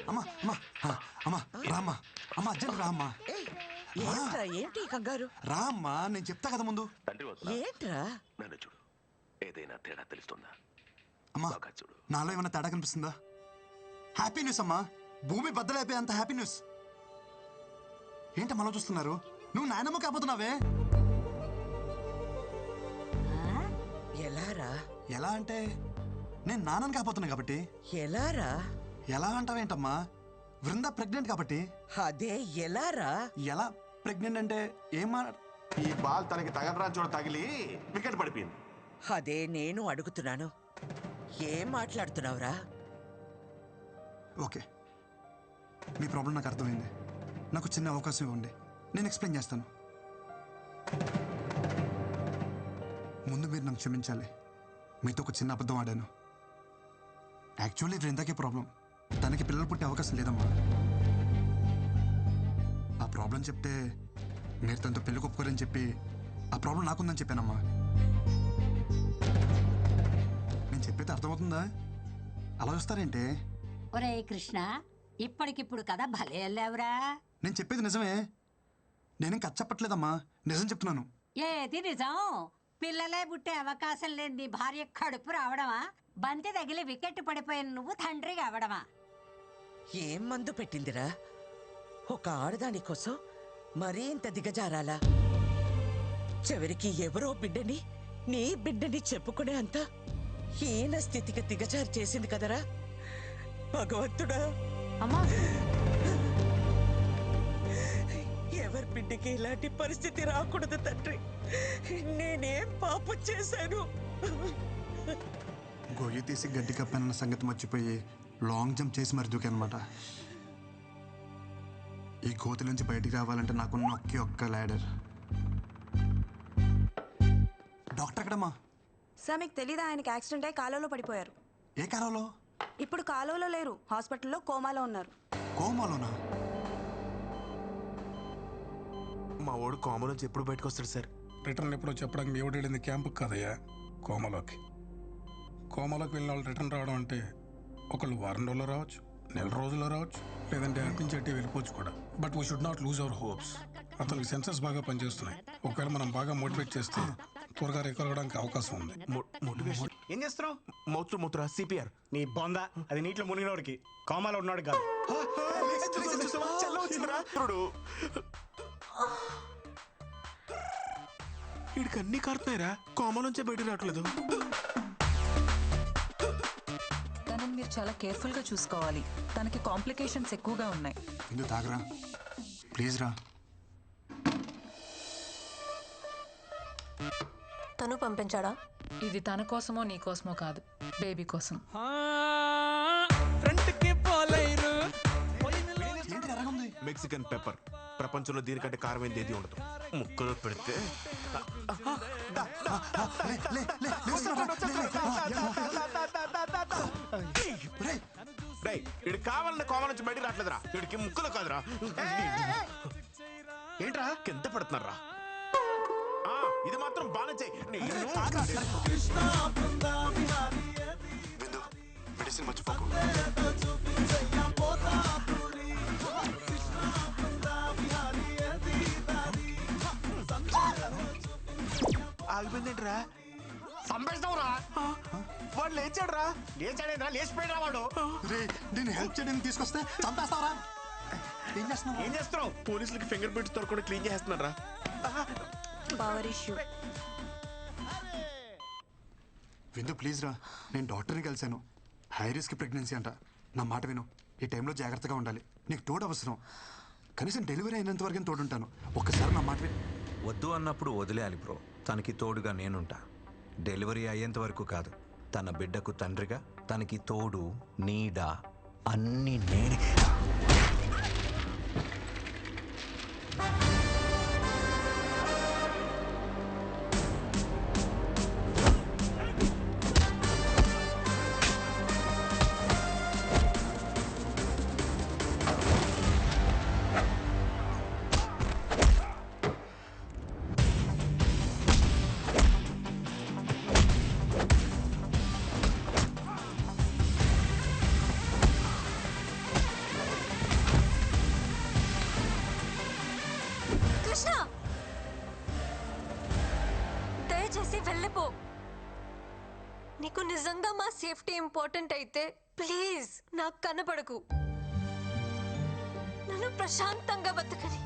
అమ్మా అమ్మా అమ్మా రామ్మా అమ్మా అర్జెంట్ రామ్మా. ఏంట్రా ఏంటి కంగారు? రామ్మా నేను చెప్తా కదా ముందు. ఏంట్రా? నన్ను చూడు, ఏదైనా తేడా తెలుస్తుందా? అమ్మా చూడు, నాలో ఏమైనా తేడా కనిపిస్తుందా? హ్యాపీ న్యూస్ అమ్మా, భూమి బద్దలైపోయే అంత హ్యాపీ న్యూస్. ఏంటమ్మా అలా చూస్తున్నారు? నువ్వు నాయనమ్మ కాబోతున్నావే. ఎలారా? ఎలా అంటే నేను నాన్నని కాబోతున్నా కాబట్టి. ఎలారా? ఎలా అంటావేంటమ్మా? వృంద ప్రెగ్నెంట్ కాబట్టి. అదే ఎలారా? ఎలా ప్రెగ్నెంట్ అంటే ఏమా? ఈ బాల్ తనకి తగలరా చూడ తగిలి వికెట్ పడిపోయింది. అదే నేను అడుగుతున్నాను, ఏం మాట్లాడుతున్నావురా? ఓకే, మీ ప్రాబ్లం నాకు అర్థమైంది. నాకు చిన్న అవకాశం ఇవ్వండి, నేను ఎక్స్ప్లెయిన్ చేస్తాను. ముందు మీరు నన్ను క్షమించాలి. మీతో ఒక చిన్న అబద్ధం ఆడాను. యాక్చువల్లీ వృందాకే ప్రాబ్లం, తనకి పిల్లలు పుట్టే అవకాశం లేదమ్మా. ఆ ప్రాబ్లం చెప్తే మీరు తనతో పెళ్లి ఒప్పుకోరని చెప్పి ఆ ప్రాబ్లం నాకుందని చెప్పానమ్మా. నేను చెప్పేది అర్థమవుతుందా? అలా చూస్తారేంటే? ఒరే కృష్ణ, ఇప్పటికిప్పుడు కదా భలే వెళ్ళావురా. నేను చెప్పేది నిజమే, నేనేం కథ చెప్పట్లేదమ్మా, నిజం చెప్తున్నాను. ఏది నిజం? పిల్లలే పుట్టే అవకాశం లేని నీ భార్య కడుపు రావడమా? బంతి తగిలి వికెట్ పడిపోయిన నువ్వు తండ్రిగా అవడమా? ఏం మందు పెట్టిందిరా? ఒక ఆడదాని కోసం మరీ ఇంత దిగజారాలా? చివరికి ఎవరో బిడ్డని నీ బిడ్డని చెప్పుకునే అంత హీన స్థితికి దిగజారి చేసింది కదరా భగవంతుడా. అమ్మా, ఎవరి బిడ్డకి ఇలాంటి పరిస్థితి రాకూడదు తండ్రి. నేనేం పాపం చేశాను? గొయ్యి తీసి గడ్డి కప్పానన్న సంగతి మర్చిపోయి లాంగ్ జంప్ చేసి మరి దూకానమాట. ఈ గోతి నుంచి బయటికి రావాలంటే నాకున్న ఒక్క ల్యాడర్. డాక్టర్ ఎక్కడమ్మా? సార్ మీకు తెలీదా, ఆయనకి యాక్సిడెంట్ అయి కాలువలో పడిపోయారు. ఏ కాలంలో? ఇప్పుడు కాలువలో లేరు, హాస్పిటల్లో కోమాలో ఉన్నారు. కోమాలోనా? మా వాడు కామన్ నుంచి ఎప్పుడు బయటకు వస్తాడు సార్? రిటర్న్ ఎప్పుడో చెప్పడానికి మీ ఎవడు వెళ్ళింది క్యాంపుకి కాదయ్యా, కోమలోకి. కోమలోకి వెళ్ళిన వాళ్ళు రిటర్న్ రావడం అంటే ఒకళ్ళు వారం రోజుల్లో రావచ్చు, నెల రోజుల్లో రావచ్చు, లేదంటే అటు నుంచి అట్టి వెళ్ళిపోవచ్చు కూడా. But we should not lose our hopes. అతనికి సెన్సెస్ బాగా పనిచేస్తున్నాయి. ఒకవేళ మనం బాగా మోటివేట్ చేస్తే త్వరగా రికవర్ అవడానికి అవకాశం ఉంది. మోటివేషన్ ఏం చేస్తున్నావు? మూత్ర సిపిఆర్. నీ బొంద, అది నీటిలో మునిగినోడికి, కోమాలో ఉన్నాడు కాదు. వీడికి అన్ని కారుతున్నాయిరా, కోమా నుంచే బయట రావట్లేదు. తనని మీరు చాలా కేర్ఫుల్ గా చూసుకోవాలి, తనకి కాంప్లికేషన్స్ ఎక్కువగా ఉన్నాయి. ఇందు తాగరా ప్లీజ్ రా. తను పంపించాడా? ఇది తన కోసమో నీ కోసమో కాదు, బేబీ కోసం. ఏంటి ఎలాగుంది? Mexican pepper. ప్రపంచంలో దీనికంటే కారమైంది ఏది ఉండదు. ముక్కలో పెడితే ఇడు కావాలన్న కోమ నుంచి బయట రావట్లేదురా. వీడికి ముక్కలు కాదురా. ఏంట్రా కింద పెడుతున్నారా? ఇది మాత్రం బాగా చెయ్యి. బిందు మెడిసిన్ మర్చిపోకు. ఆగిపోయిందేంట్రా? సంపేస్తావురా? వాడు లేచాడురా. లేచాడేంద్రా, లేచిపోయినా వాడు. నేను హెల్ప్ చేయడానికి తీసుకొస్తే చంపేస్తావరా? ఏం చేస్తున్నావు? పోలీసులకి ఫింగర్ ప్రింట్స్ దొరకకుండా క్లీన్ చేస్తున్నారా? Power issue. విందు ప్లీజ్ రా, నేను డాక్టర్ని కలిశాను. హై రిస్క్ ప్రెగ్నెన్సీ అంట. నా మాట విను, ఈ టైంలో జాగ్రత్తగా ఉండాలి. నీకు తోడు అవసరం. కనీసం డెలివరీ అయినంత వరకు తోడుంటాను. ఒక్కసారి నా మాట విను. వద్దు అన్నప్పుడు వదిలేయాలి బ్రో. తనకి తోడుగా నేనుంటా. డెలివరీ అయ్యేంత వరకు కాదు, తన బిడ్డకు తండ్రిగా, తనకి తోడు నీడ అన్నీ నేనే. నీకు నిజంగా మా సేఫ్టీ ఇంపార్టెంట్ అయితే ప్లీజ్ నాకు కనపడకు. నన్ను ప్రశాంతంగా బతకని.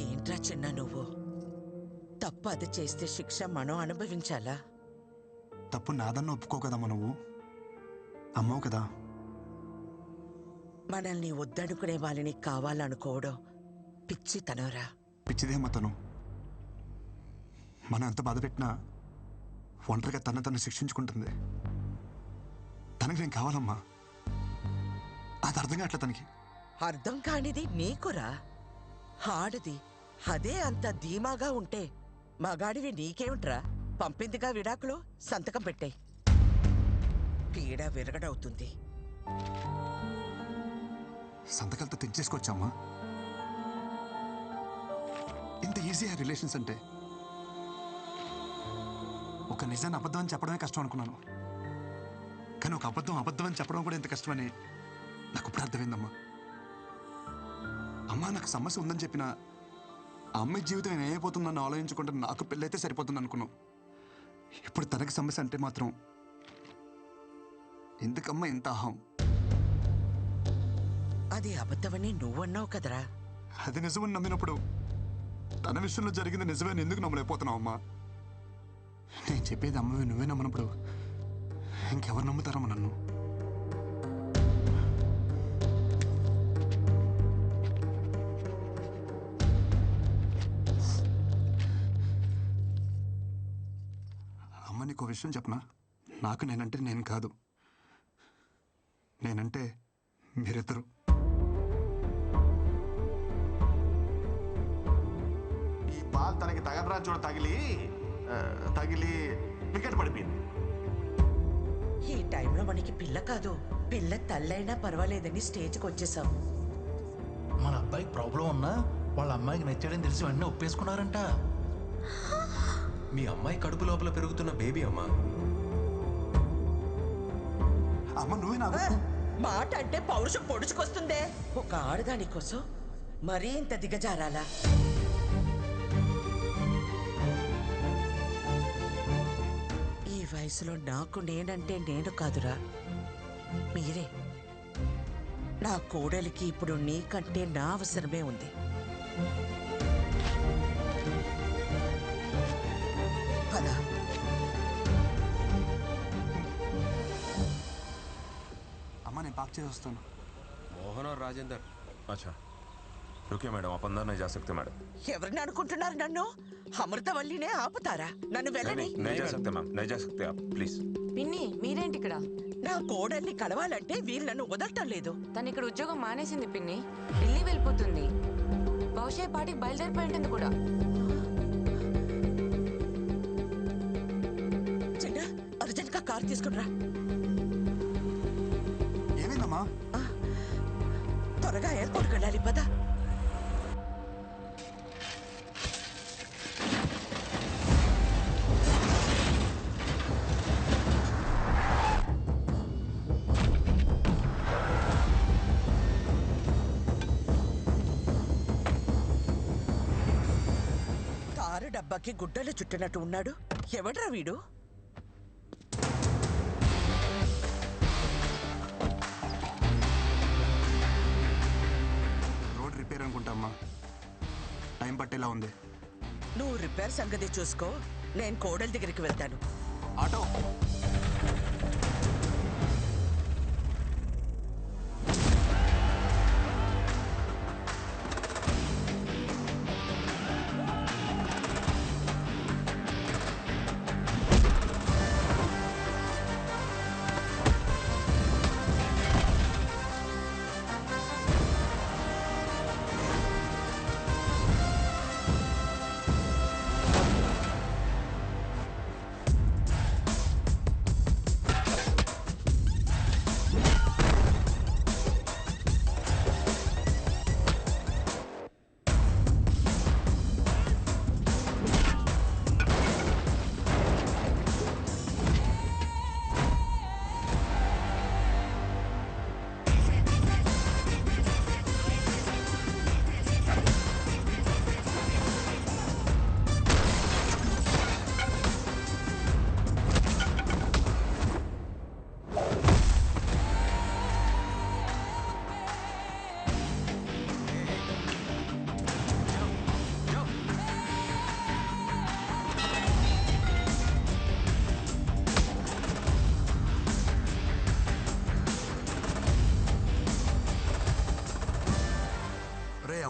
ఏంట్రా చిన్న నువ్వు? తప్పు అది చేస్తే శిక్ష మనం అనుభవించాలా? తప్పు నాదన్న ఒప్పుకో కదమ్మా, నువ్వు అమ్మవు కదా. మనల్ని వద్దనుకునే వాళ్ళని కావాలనుకోవడం పిచ్చితనరా. పిచ్చిదేమ్మా తను. మనం ఎంత బాధ పెట్టినా ఒంటరిగా తను శిక్షించుకుంటుంది. తనకి నేను కావాలమ్మా. అది అర్థం కావట్లే తనకి. అర్థం కానిది నీకురా. ఆడది అదే అంత ధీమాగా ఉంటే మగాడివి నీకేమిట్రా? పంపిందిగా విడాకులు, సంతకం పెట్టాయి. పీడ విరగడవుతుంది. సంతకాలతో తెచ్చేసుకోవచ్చమ్మా. ఇంత ఈజీ ఆ రిలేషన్స్ అంటే. ఒక నిజాన్ని అబద్ధం అని చెప్పడమే కష్టం అనుకున్నాను, కానీ ఒక అబద్ధం అని చెప్పడం కూడా ఎంత కష్టమని నాకు ఇప్పుడు అర్థమైందమ్మా. అమ్మా నాకు సమస్య ఉందని చెప్పిన ఆ అమ్మాయి జీవితం ఏమైపోతుందని ఆలోచించుకుంటే నాకు పెళ్ళైతే సరిపోతుంది అనుకున్నాం. ఇప్పుడు తనకి సమస్య అంటే మాత్రం ఎందుకమ్మా ఇంత అహం? అది అబద్ధమని నువ్వన్నావు కదరా. అది నిజమని నమ్మినప్పుడు తన విషయంలో జరిగింది నిజమని ఎందుకు నమ్మలేకపోతున్నావు అమ్మా? నేను చెప్పేది అమ్మవి నువ్వే నమ్మనప్పుడు ఇంకెవరు నమ్ముతారమ్మా నన్ను? అమ్మ నీకు విషయం చెప్పనా? నాకు నేనంటే నేను కాదు, నేనంటే మీరిద్దరు. ఈ బాల్ తనకి తగలరా చూడ తగిలి వికెట్ పడిపోయింది. ఈ టైంలో మనకి పిల్ల కాదు, పిల్ల తల్లైనా పర్వాలేదని స్టేజ్కి వచ్చేసాం. మన అబ్బాయికి ప్రాబ్లం ఉన్నా వాళ్ళ అమ్మాయికి నచ్చాడని తెలిసి వెంటనే ఒప్పేసుకున్నారంట. మీ అమ్మాయి కడుపు లోపల పెరుగుతున్న బేబీ అమ్మా. అమ్మ నువ్వే నాకు మాట అంటే పౌరుషం పొడుచుకొస్తుందే. ఒక ఆడదాని కోసం మరీ ఇంత దిగజారాలా? ఈ వయసులో నాకు నేనంటే నేను కాదురా, మీరే. నా కోడలికి ఇప్పుడు నీకంటే నా అవసరమే ఉంది. పదా. అమ్మ నేను పాక్ చేసి వస్తాను. मोहन और राजेंद्र। अच्छा रुकिए मैडम, आप अंदर नहीं जा सकते मैडम। ఎవరిని అనుకుంటున్నారు నన్ను? అమృతవల్లినే ఆపుతారా? నన్ను వెళ్ళని. नहीं जा सकते मैम, नहीं जा सकते आप प्लीज। పిన్ని మీరేంటి ఇక్కడ? నా కోడల్ని కలవాలంటే వీళ్ళు నన్ను వదలటం లేదు. తను ఇక్కడ ఉద్యోగం మానేసింది పిన్ని, ఢిల్లీ వెళ్ళిపోతుంది. బహుశా ఈ పాటికి బయలుదేరిపోయి ఉంటుంది కూడా. చిన్న అర్జెంట్ గా కార్ తీసుకునిరా. ఏమైందమ్మా? త్వరగా ఎయిర్పోర్ట్కి వెళ్ళాలి, పద. కారు డబ్బాకి గుడ్డలు చుట్టినట్టు ఉన్నాడు. ఎవడ్రా వీడు? రోడ్ రిపేర్ అనుకుంటామ్మా, టైం పట్టేలా ఉంది. నువ్వు రిపేర్ సంగతి చూసుకో, నేను కోడల దగ్గరికి వెళ్తాను. Auto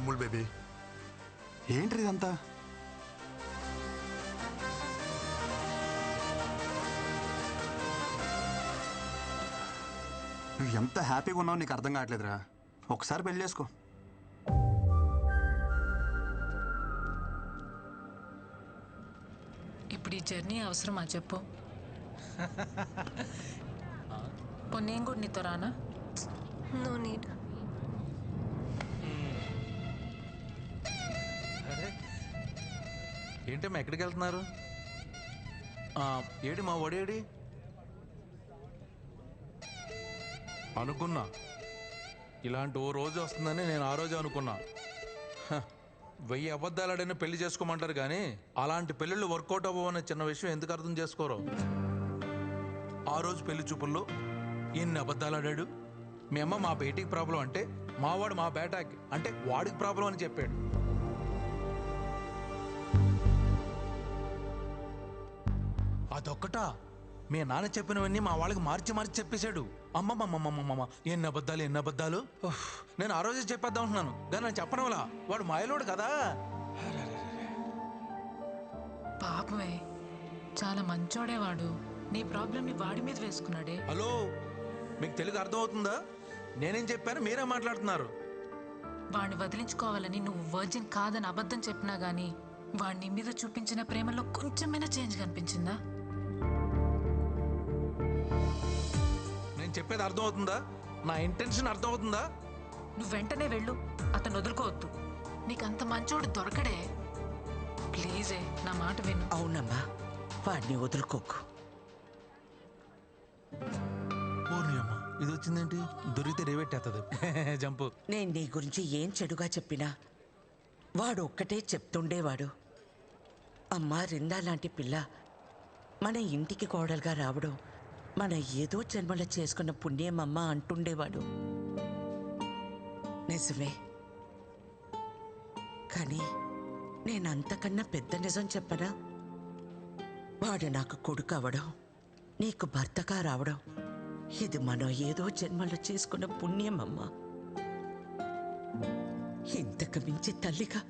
Amul baby. ఏంటి ఇదంతా? నువ్వు ఎంత హ్యాపీగా ఉన్నావు నీకు అర్థం కావట్లేదురా. ఒకసారి పెళ్లి చేసుకో. ఇప్పుడు ఈ జర్నీ అవసరమా చెప్పు? నేను కూడా నీతో రానా? No need. ఏంటమ్మా ఎక్కడికి వెళ్తున్నారు? ఏడి మా ఒడేడి అనుకున్నా. ఇలాంటి ఓ రోజు వస్తుందని నేను ఆ రోజు అనుకున్నా. 1000 అబద్ధాలాడైనా పెళ్లి చేసుకోమంటారు కానీ అలాంటి పెళ్ళిళ్ళు వర్కౌట్ అవ్వవనే చిన్న విషయం ఎందుకు అర్థం చేసుకోరు? ఆ రోజు పెళ్లి చూపుల్లో ఎన్ని అబద్ధాలాడాడు. మీ అమ్మ మా బేటీకి ప్రాబ్లం అంటే మావాడు మా బేటాకి అంటే వాడికి ప్రాబ్లం అని చెప్పాడు. అదొక్కటా మీ నాన్న చెప్పినవన్నీ మా వాళ్ళకి మార్చి మార్చి చెప్పేశాడు. అమ్మమ్మమ్మమ్మమ్మ ఎన్ని అబద్ధాలు. నేను ఆ రోజే చెప్పేద్దాం అంటున్నాను కానీ నేను చెప్పడం వల్ల వాడు మాయలోడు కదా. పాపమే, చాలా మంచోడే వాడు. నీ ప్రాబ్లమ్ని వాడి మీద వేసుకున్నాడే. హలో, మీకు తెలుగు అర్థమవుతుందా? నేనేం చెప్పాను మీరే మాట్లాడుతున్నారు. వాడిని వదిలించుకోవాలని నువ్వు వర్జిన్ కాదని అబద్ధం చెప్పినా గానీ వాడిని మీద చూపించిన ప్రేమలో కొంచెమైనా చేంజ్ కనిపించిందా? నేను చెప్పేది అర్థమవుతుందా? నా ఇంటెన్షన్ అర్థమవుతుందా? నువ్వు వెంటనే వెళ్ళు, అతను వదులుకోవద్దు. నీకంత మంచోడు దొరకడే. ప్లీజే నా మాట విను. అవునమ్మా, వాడిని వదులుకోకు. అమ్మా ఇది వచ్చిందేంటి? దొరికితే రేవెట్టేస్తుంది జంపు. నేను నీ గురించి ఏం చెడుగా చెప్పినా వాడు ఒక్కటే చెప్తుండేవాడు. అమ్మా రిందా లాంటి పిల్ల మన ఇంటికి కోడలుగా రావడం మన ఏదో జన్మలో చేసుకున్న పుణ్యమమ్మ అంటుండేవాడు. నిజమే, కానీ నేనంతకన్నా పెద్ద నిజం చెప్పనా? వాడు నాకు కొడుకు అవడం, నీకు భర్తగా రావడం ఇది మనం ఏదో జన్మలో చేసుకున్న పుణ్యమమ్మ. ఇంతకు మించి తల్లిగా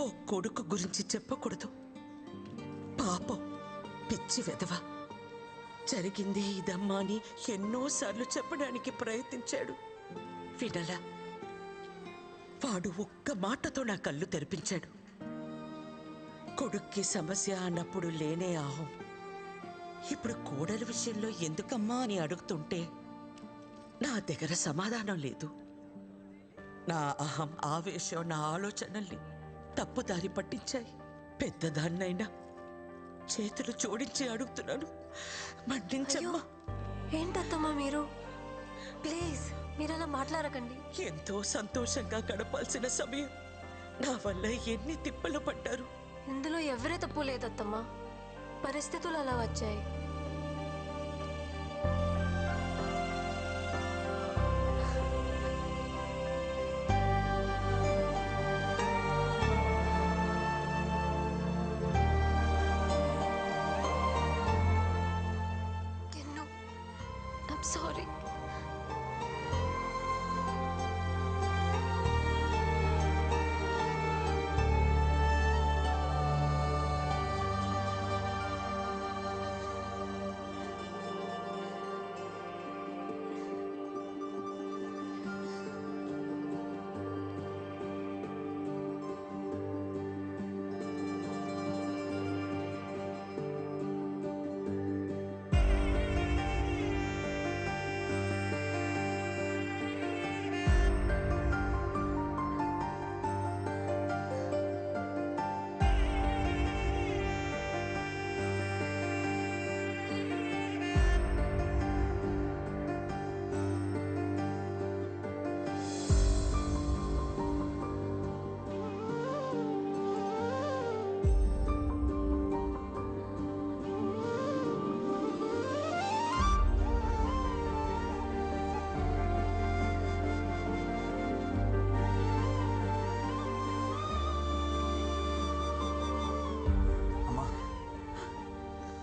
ఓ కొడుకు గురించి చెప్పకూడదు. పాపం, పిచ్చి వెధవ. జరిగింది ఇదమ్మా అని ఎన్నోసార్లు చెప్పడానికి ప్రయత్నించాడు, వినలా. వాడు ఒక్క మాటతో నా కళ్ళు తెరిపించాడు. కొడుక్కి సమస్య అన్నప్పుడు లేనే ఆహం. ఇప్పుడు కోడలి విషయంలో ఎందుకమ్మా అని అడుగుతుంటే నా దగ్గర సమాధానం లేదు. నా అహం, ఆవేశం, నా ఆలోచనల్ని తప్పుదారి పట్టించాయి. పెద్దదాన్నైనా చేతులు జోడించి అడుగుతున్నాను, మన్నించమ్మా. ఏంటత్తమ్మా మీరు? ప్లీజ్ మీరు అలా మాట్లాడకండి. ఎంతో సంతోషంగా గడపాల్సిన సమయం నా వల్ల ఎన్ని తిప్పలు పడ్డారు. ఇందులో ఎవరే తప్పు లేదత్తమ్మా, పరిస్థితులు అలా వచ్చాయి. సారీ.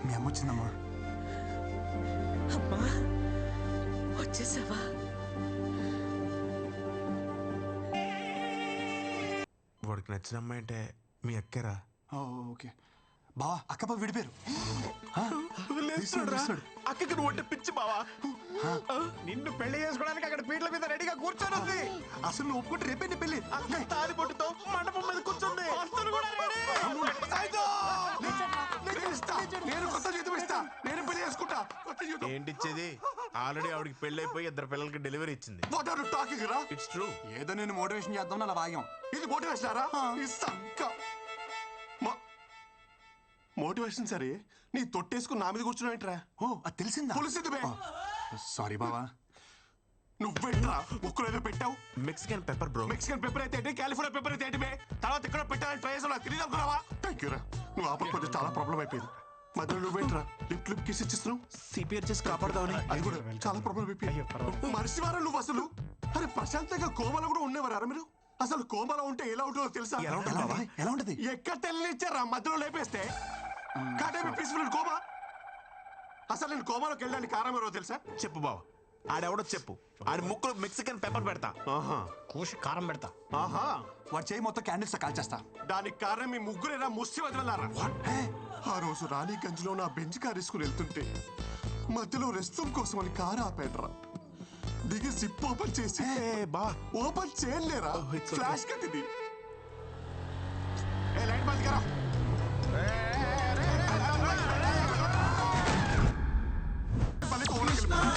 మీ అమ్మ వచ్చిందమ్మా. అమ్మా వచ్చేసావా? వాడికి నచ్చిన అమ్మాయి అంటే మీ అక్కరా? ఓకే బావా అక్కప విడిపోయారు. అక్కకి నువ్వు అంటే పిచ్చి బావా. నిన్ను పెళ్లి చేసుకోవడానికి అక్కడ పీటల మీద రెడీగా కూర్చొని ఉంది. అసలు నువ్వు ఒప్పుకుంటే రేపే నీ పెళ్లి. తాలి పొట్టుతో మండపం మీద కూర్చుంది. నేను కొత్త జీతం ఇస్తా. నేను పెళ్లి చేసుకుంటా. కొత్త జీతం ఏంటిచ్చేది? ఆల్రెడీ ఆవిడకి పెళ్లి అయిపోయి 2 పిల్లలకి డెలివరీ ఇచ్చింది. వాట్ ఆర్ యు టాకింగ్ రా? It's true. ఏదో నేను మోటివేషన్ చేద్దాం అలా వాగాం. ఇది మోటివేషన్ రా? మోటివేషన్ సరే, నీ తొట్టేసుకుని నా మీద కూర్చున్నావేంట్రా? ఓ అది తెలిసిందా? పులిసింది బే. సారీ బావా. నువ్వేంట్రా ముక్కులో ఏదో పెట్టావు? Mexican pepper bro. Mexican pepper అయితే ఏంటి, కాలిఫోర్నియా పెప్పర్ అయితే ఏంటి బే? తర్వాత ఎక్కడ పెట్టాలని ట్రై చేసావు, నాకు తెలియదు అనుకున్నావా? థ్యాంక్ యూ రా. నువ్వు ఆపకపోతే చాలా ప్రాబ్లం అయిపోయింది. మధ్యలో నువ్వేంట్రా లిప్ కిస్ ఇచ్చిస్తున్నావు? సిపిఆర్ చేసి కాపాడదామని. అది కూడా చాలా ప్రాబ్లం అయిపోయింది. మనిషివారా నువ్వు అసలు? అరే ప్రశాంతంగా కోమలో కూడా ఉండేవారా మీరు? అసలు కోమలో ఉంటే ఎలా ఉంటుందో తెలుసా? ఎలా ఉంటది? ఎక్కడ తెలియనిచ్చారా మధ్యలో లేపేస్తే? Peaceful coma. అసలు నేను కోమాలోకి వెళ్ళడానికి కారణం ఎవరో తెలుసా? చెప్పు బావ. ఆడెవడో చెప్పు. ఆడి ముక్కులో మెక్సికన్ పెప్పర్ పెడతా. కూసి కారం పెడతా. ఆహా వాడు చేయి మొత్తం క్యాండిల్స్ కాల్చేస్తా. దానికి కారణం మీ ముగ్గురేరా ముష్టి వదిలేరా? ఆ రోజు రాణిగంజ్ లో నా బెంచ్ కార్ తీసుకుని వెళ్తుంటే మధ్యలో రెస్ట్ రూమ్ కోసం అని కారు ఆపేట్రా. దిగి సిప్ ఓపెన్ చేసి ఓపెన్ చేయలేరా? ఫ్లాష్ కట్టింది. లైట్ బంద్ కరా.